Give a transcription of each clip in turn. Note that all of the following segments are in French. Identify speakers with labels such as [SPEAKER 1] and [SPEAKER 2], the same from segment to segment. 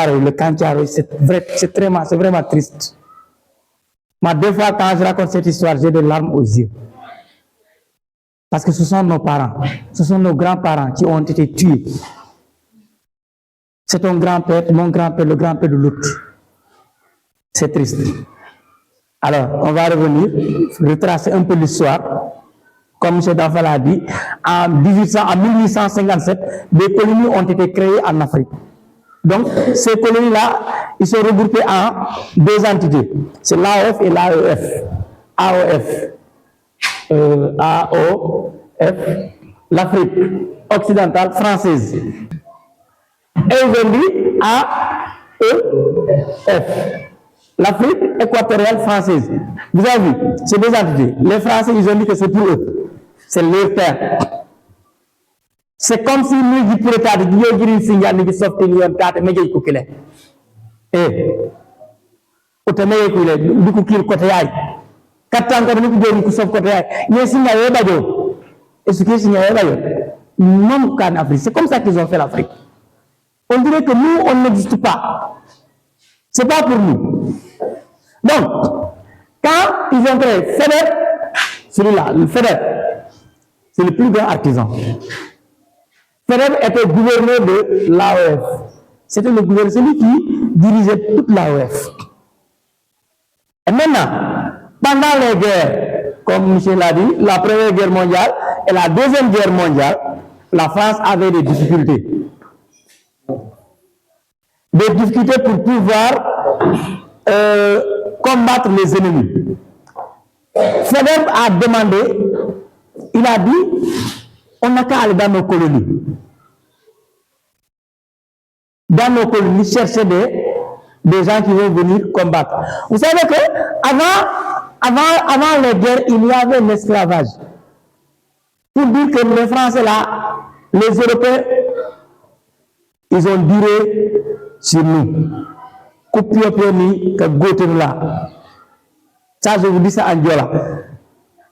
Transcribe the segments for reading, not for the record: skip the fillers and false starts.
[SPEAKER 1] Thiaroye, le camp Thiaroye, c'est vraiment triste. Moi, des fois, quand je raconte cette histoire, j'ai des larmes aux yeux. Parce que ce sont nos parents, ce sont nos grands-parents qui ont été tués. C'est ton grand-père, mon grand-père, le grand-père de l'autre. C'est triste. Alors, on va revenir, retracer un peu l'histoire. Comme M. Danfa l'a dit, en 1857, des colonies ont été créées en Afrique. Donc, ces colonies-là, ils sont regroupés en deux entités. C'est l'AOF et l'AEF. AOF, l'Afrique occidentale française. Et aujourd'hui, AEF, l'Afrique équatoriale française. Vous avez vu, c'est deux entités. Les Français, ils ont dit que c'est pour eux. C'est leur terre. C'est comme si nous, du pourrait dire, Dieu, Dieu, Seigneur, nous, sauf que nous, carte, mais Dieu, coquille. Eh, autrement, du coup, qu'il côté aille. 4 ans, nous, nous, sauf côté aille. Il y a Seigneur, il y a Badio. Et ce qui est Seigneur, il y a Badio. Non, qu'en Afrique. C'est comme ça qu'ils ont fait l'Afrique. On dirait que nous, on n'existe pas. C'est pas pour nous. Donc, quand ils ont créé FEDER, celui-là, le FEDER, c'est le plus grand artisan. FEDER était gouverneur de l'AOF. C'était le gouverneur, celui qui dirigeait toute l'AOF. Et maintenant, pendant les guerres, comme Michel l'a dit, la première guerre mondiale et la deuxième guerre mondiale, la France avait des difficultés. Des difficultés pour pouvoir combattre les ennemis. FEDER a demandé, il a dit, on n'a qu'à aller dans nos colonies. Dans nos colonies, chercher des gens qui vont venir combattre. Vous savez que avant les guerres, il y avait l'esclavage. Pour dire que les Français là, les Européens, ils ont duré sur nous. Coupe-pied-pied, que goûter là. Ça, je vous dis ça en Diola.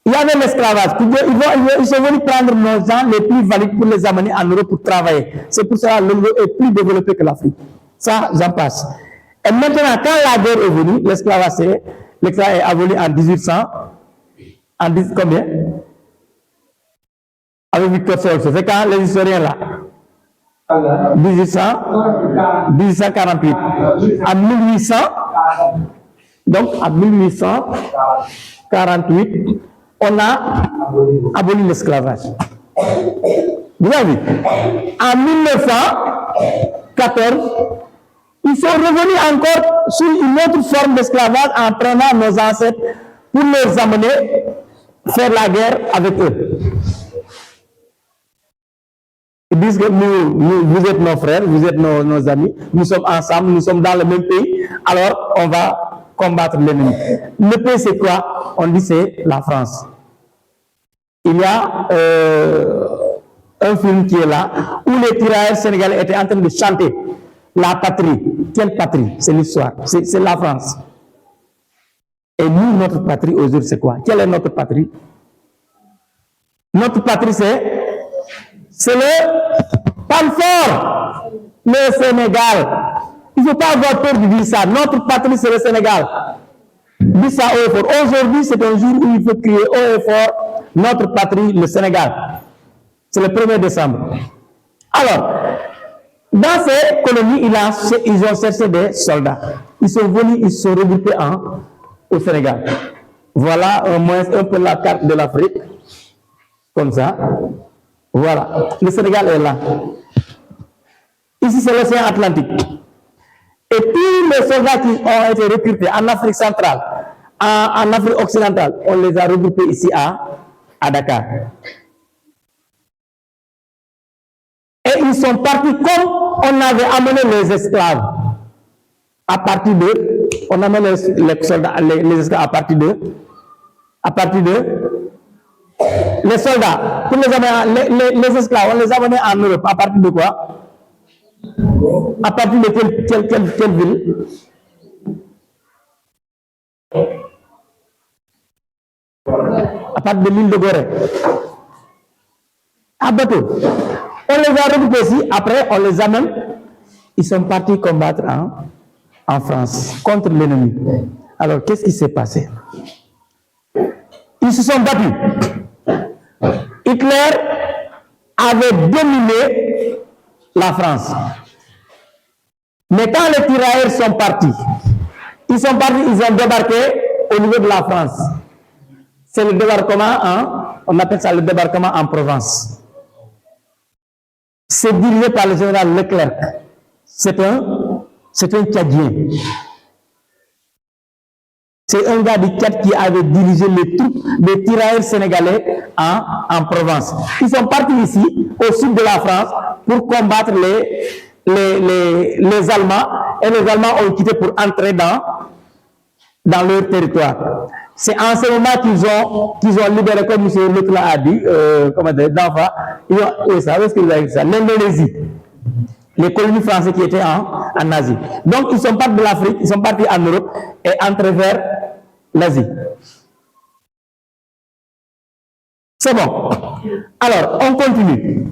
[SPEAKER 1] Il y avait l'esclavage. Ils sont venus prendre nos gens les plus valides pour les amener en Europe pour travailler. C'est pour ça que l'Europe est plus développée que l'Afrique. Ça, j'en passe. Et maintenant, quand la guerre est venue, l'esclavage est aboli en 1800. En combien? Avec Victor Solf. C'est quand les historiens là? 1848. En 1800, donc en 1848, on a aboli l'esclavage. Vous avez vu? En 1914, ils sont revenus encore sur une autre forme d'esclavage en prenant nos ancêtres pour les amener faire la guerre avec eux. Ils disent que vous êtes nos frères, vous êtes nos amis, nous sommes ensemble, nous sommes dans le même pays, alors on va combattre l'ennemi. Le pays, c'est quoi? On dit c'est la France. Il y a un film qui est là, où les tirailleurs sénégalais étaient en train de chanter la patrie. Quelle patrie? C'est l'histoire, c'est la France. Et nous, notre patrie aujourd'hui, c'est quoi? Quelle est notre patrie? Notre patrie, c'est le Palfort, le Sénégal. Il ne faut pas avoir peur de dire ça. Notre patrie, c'est le Sénégal. Dis ça haut et fort. Aujourd'hui, c'est un jour où il faut crier haut et fort notre patrie, le Sénégal. C'est le 1er décembre. Alors, dans ces colonies, ils ont cherché des soldats. Ils sont venus, ils se sont regroupés au Sénégal. Voilà au moins un peu la carte de l'Afrique. Comme ça. Voilà. Le Sénégal est là. Ici, c'est l'océan Atlantique. Et tous les soldats qui ont été recrutés en Afrique centrale, en Afrique occidentale, on les a regroupés ici à Dakar. Et ils sont partis comme on avait amené les esclaves. À partir de, on amène les soldats, les esclaves à partir de, les soldats, pour les amener, les esclaves, on les a amenés en Europe. À partir de quoi? À partir de quelle ville? À partir de l'île de Gorée. À bateau. On les a regroupés ici, après on les amène ils sont partis combattre en France contre l'ennemi. Alors, qu'est-ce qui s'est passé? Ils se sont battus. Hitler avait dominé la France. Mais quand les tirailleurs sont partis, ils ont débarqué au niveau de la France. C'est le débarquement, on appelle ça le débarquement en Provence. C'est dirigé par le général Leclerc. C'est un Tchadien. C'est un gars du Tchad qui avait dirigé les troupes des tirailleurs sénégalais en Provence. Ils sont partis ici, au sud de la France, pour combattre les Allemands. Et les Allemands ont quitté pour entrer dans leur territoire. C'est en ce moment qu'ils ont libéré, comme M. Leclerc a dit, d'enfants. Oui, ça, est-ce que vous avez dit ça? L'Indonésie. Les colonies françaises qui étaient en Asie. Donc, ils sont partis de l'Afrique, ils sont partis en Europe et entrés vers l'Asie. C'est bon. Alors, on continue.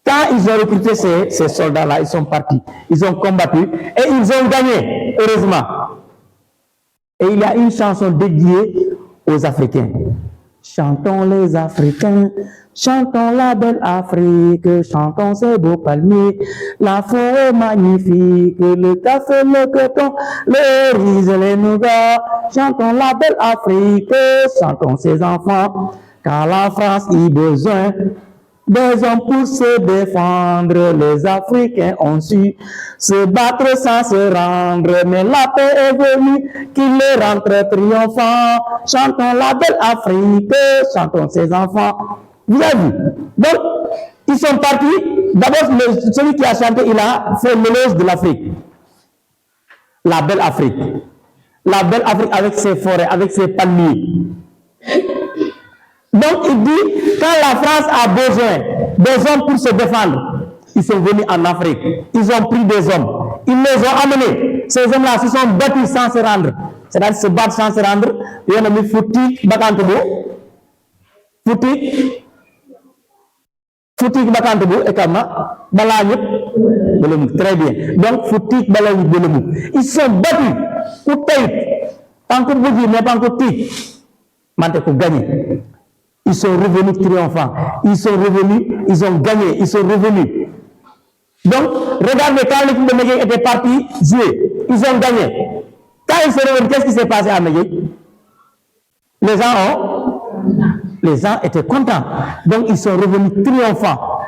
[SPEAKER 1] Quand ils ont recruté ces soldats-là, ils sont partis. Ils ont combattu et ils ont gagné, heureusement. Et il y a une chanson dédiée aux Africains. Chantons les Africains, chantons la belle Afrique, chantons ces beaux palmiers, la forêt magnifique, le café, le coton, le riz et les nougats. Chantons la belle Afrique, chantons ses enfants, car la France y a besoin des hommes pour se défendre. Les Africains ont su se battre sans se rendre, mais la paix est venue qui les rentre triomphants. Chantons la belle Afrique, chantons ses enfants. Vous avez vu? Donc, ils sont partis. D'abord, celui qui a chanté, il a fait l'éloge de l'Afrique. La belle Afrique. La belle Afrique avec ses forêts, avec ses palmiers. Donc, il dit, quand la France a besoin des hommes pour se défendre, ils sont venus en Afrique. Ils ont pris des hommes. Ils les ont amenés. Ces hommes-là se sont battus sans se rendre. C'est-à-dire se battre sans se rendre. Il y en a mis Foutik, Bakantebo. Foutik, Bakantebo, et Kama, Balanyuk, très bien. Donc, Foutik, Balanyuk, Belemou. Ils se sont battus pour tailler. Tant que vous dites, mais pas encore tic. Maintenant, pour gagner. Ils sont revenus triomphants. Ils sont revenus, ils ont gagné, ils sont revenus. Donc, regardez, quand l'équipe de Mégué était partie jouer, ils ont gagné. Quand ils sont revenus, qu'est-ce qui s'est passé à Mégué? Les gens étaient contents. Donc, ils sont revenus triomphants.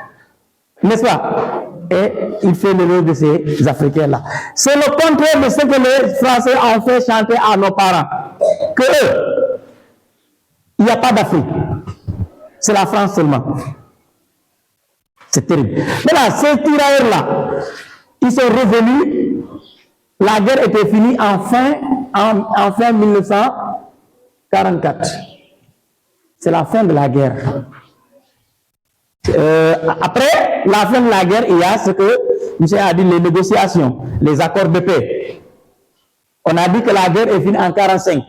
[SPEAKER 1] N'est-ce pas? Et il fait le rôle de ces Africains-là. C'est le contraire de ce que les Français ont fait chanter à nos parents. Que eux, il n'y a pas d'Afrique. C'est la France seulement. C'est terrible. Maintenant, ces tirailleurs-là, ils sont revenus. La guerre était finie en fin 1944. C'est la fin de la guerre. Après la fin de la guerre, il y a ce que M. a dit, les négociations, les accords de paix. On a dit que la guerre est finie en 1945.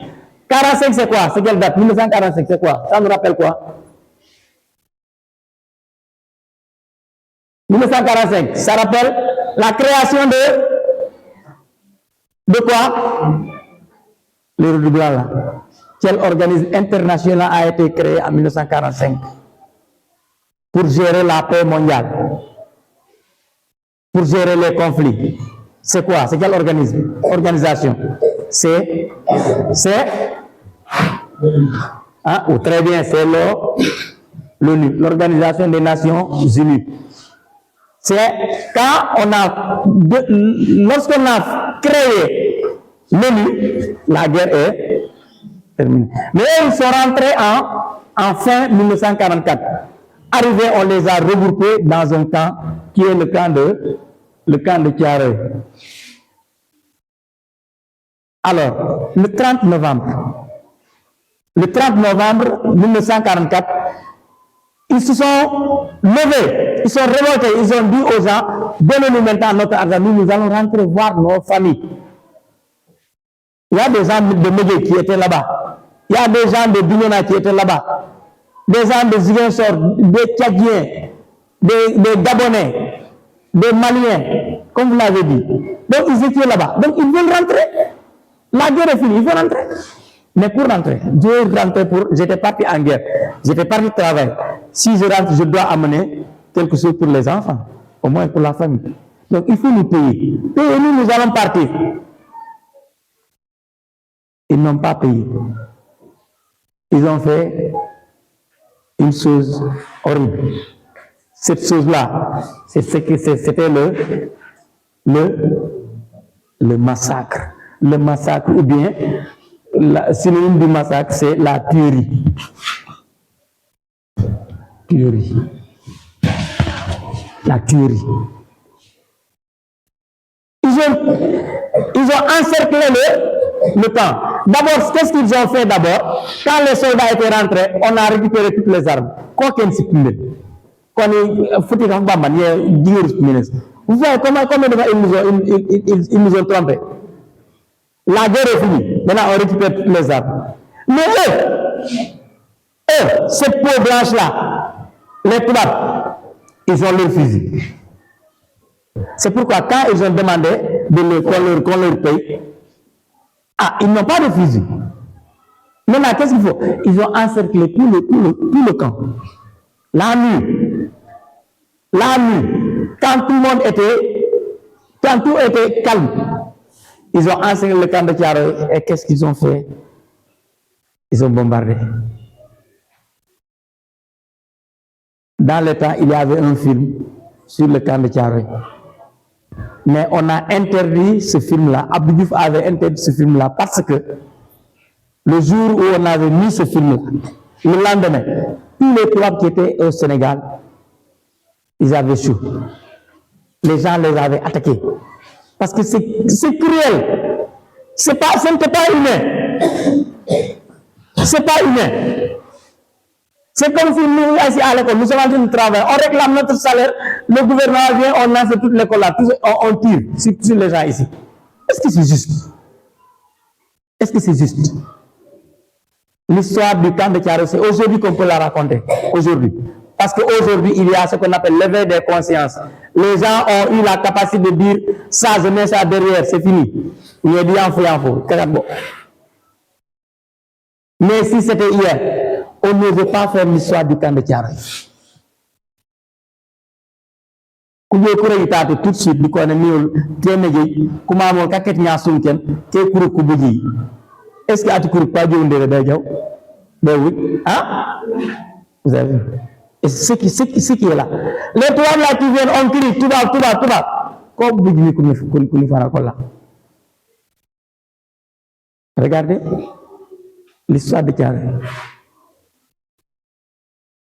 [SPEAKER 1] 1945, c'est quoi? C'est quelle date? 1945, c'est quoi? Ça nous rappelle quoi? 1945, ça rappelle la création de quoi? Le redoublant là. Quel organisme international a été créé en 1945 pour gérer la paix mondiale, pour gérer les conflits? C'est quoi? C'est quel organisme? Organisation? C'est oh, très bien, c'est l'ONU, l'Organisation des Nations Unies. C'est quand lorsqu'on a créé l'ONU, la guerre est terminée. Mais ils sont rentrés en fin 1944. Arrivés, on les a regroupés dans un camp qui est le camp de Thiaroye. Alors, le 30 novembre 1944, ils se sont levés, ils sont révoltés, ils ont dit aux gens, donnez-nous maintenant notre argent, nous allons rentrer voir nos familles. Il y a des gens de Mégué qui étaient là-bas, il y a des gens de Bignona qui étaient là-bas, des gens de Ziguinchor, des Tchadiens, des Gabonais, des Maliens, comme vous l'avez dit. Donc, ils étaient là-bas. Donc, ils veulent rentrer. La guerre est finie, il faut rentrer. Mais pour rentrer, j'étais parti en guerre, j'étais parti travailler. Si je rentre, je dois amener quelque chose pour les enfants, au moins pour la famille. Donc, il faut nous payer. Payez-nous, nous allons partir. Ils n'ont pas payé. Ils ont fait une chose horrible. Cette chose-là, c'était le massacre. Le massacre, ou bien, le synonyme du massacre, c'est la tuerie. Tuerie. La tuerie. Ils ont encerclé le camp. D'abord, qu'est-ce qu'ils ont fait d'abord? Quand les soldats étaient rentrés, on a récupéré toutes les armes. Quoi qu'il s'y puisse. Vous voyez combien de fois ils nous ont trompés? La guerre est finie. Maintenant, on récupère toutes les armes. Mais eux, cette peau blanche-là, les Toubabs, ils ont leur fusil. C'est pourquoi, quand ils ont demandé qu'on leur paye, ils n'ont pas de fusil. Maintenant, qu'est-ce qu'il faut? Ils ont encerclé tout le camp. La nuit, quand tout était calme, ils ont encerclé le camp de Thiaroye et qu'est-ce qu'ils ont fait? Ils ont bombardé. Dans le temps, il y avait un film sur le camp de Thiaroye. Mais on a interdit ce film-là. Abdou Diouf avait interdit ce film-là parce que le jour où on avait mis ce film-là, le lendemain, tous les Touaregs qui étaient au Sénégal, ils avaient chaud. Les gens les avaient attaqués. Parce que c'est cruel. Ce n'était pas humain. C'est pas humain. C'est comme si nous, ici à l'école, nous sommes en train de travailler, on réclame notre salaire, le gouvernement vient, on lance toute l'école là, on tire sur les gens ici. Est-ce que c'est juste? Est-ce que c'est juste? L'histoire du camp de Thiaroye, c'est aujourd'hui qu'on peut la raconter. Aujourd'hui. Parce qu'aujourd'hui, il y a ce qu'on appelle l'éveil des consciences. Les gens ont eu la capacité de dire, ça, je mets ça derrière, c'est fini. Il est dit en faux. Mais si c'était hier, on ne veut pas faire l'histoire du camp de Thiaroye. Tout de suite, est-ce que tu ne pas dire oui? Hein? Vous avez vu? Et ce qui est là. Les trois là qui viennent, on crie, tout va. Comme vous dites, regardez l'histoire de Thiaroye.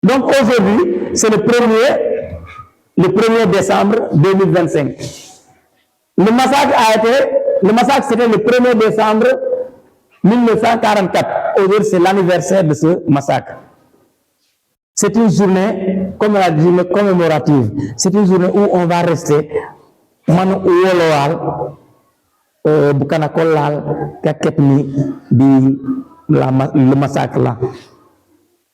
[SPEAKER 1] Donc aujourd'hui, c'est le 1er décembre 2025. Le massacre c'était le 1er décembre 1944. Aujourd'hui, c'est l'anniversaire de ce massacre. C'est une journée, comme on a dit, commémorative. C'est une journée où on va rester le massacre là.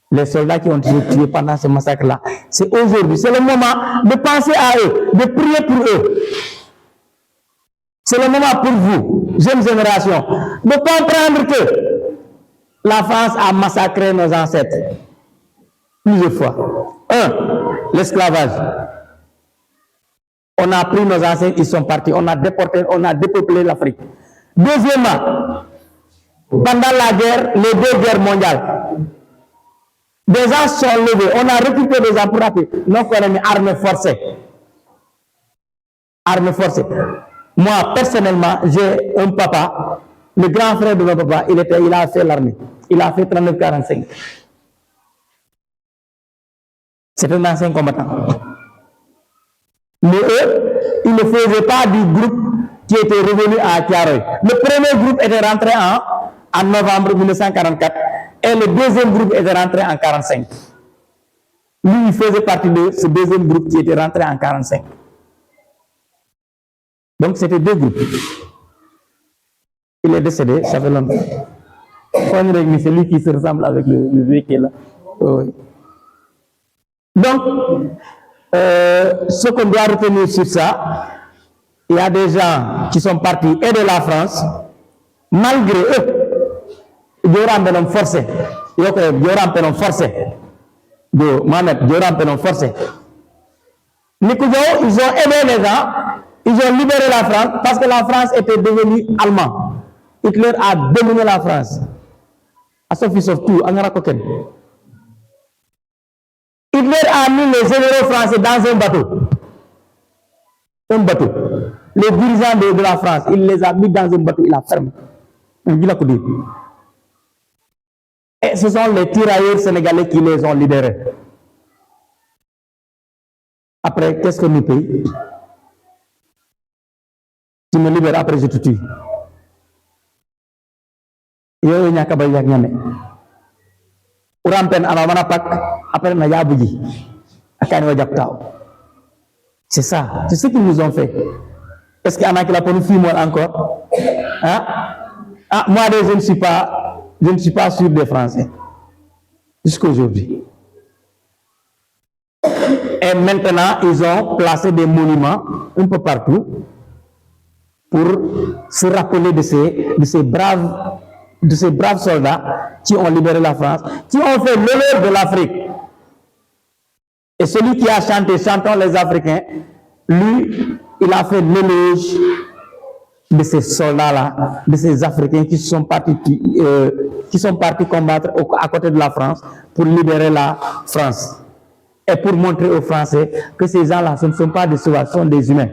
[SPEAKER 1] Les soldats qui ont été tués pendant ce massacre-là. C'est aujourd'hui, c'est le moment de penser à eux, de prier pour eux. C'est le moment pour vous, jeunes générations, de comprendre que la France a massacré nos ancêtres plusieurs fois. L'esclavage. On a pris nos ancêtres, ils sont partis, on a déporté, on a dépeuplé l'Afrique. Deuxièmement, pendant la guerre, les 2 guerres mondiales, des gens sont levés, on a récupéré des gens pour rappeler. Donc, on a mis armée forcée. Armée forcée. Moi, personnellement, j'ai un papa, le grand frère de mon papa, il a fait l'armée. Il a fait 39-45. C'est un ancien combattant. Mais eux, ils ne faisaient pas du groupe qui était revenu à Thiaroye. Le premier groupe était rentré en novembre 1944. Et le deuxième groupe était rentré en 1945. Lui, il faisait partie de ce deuxième groupe qui était rentré en 1945. Donc, c'était 2 groupes. Il est décédé, ça fait longtemps. C'est lui qui se ressemble avec le vieux qui est là. Oui. Donc, ce qu'on doit retenir sur ça, il y a des gens qui sont partis aider la France, malgré eux, ils ont forcé. Ils ont forcé. Mohamed, ils ont forcé. Ils ont aidé les gens, ils ont libéré la France parce que la France était devenue allemande. Hitler a dominé la France. À Sophie tout, en Arakoken. Hitler a mis les généraux français dans un bateau. Un bateau. Les dirigeants de la France, il les a mis dans un bateau, il a fermé. Et ce sont les tirailleurs sénégalais qui les ont libérés. Après, qu'est-ce que nous payons? Tu me libères, après je te tue. Yo nyaka bay yak ñame urampen ala mana pak après na yabuji akani wa japtaw. C'est ça, c'est ce qu'ils nous ont fait. Est-ce qu'il y en a qui l'a pour nous filmer encore? Hein? Ah, moi je ne suis pas sûr des Français jusqu'à aujourd'hui. Et maintenant ils ont placé des monuments un peu partout pour se rappeler de ces braves soldats qui ont libéré la France, qui ont fait l'honneur de l'Afrique. Et celui qui a chanté Chantons les Africains, lui, il a fait l'éloge de ces soldats-là, de ces Africains qui sont partis combattre à côté de la France pour libérer la France. Et pour montrer aux Français que ces gens-là, ce ne sont pas des sauvages, ce sont des humains.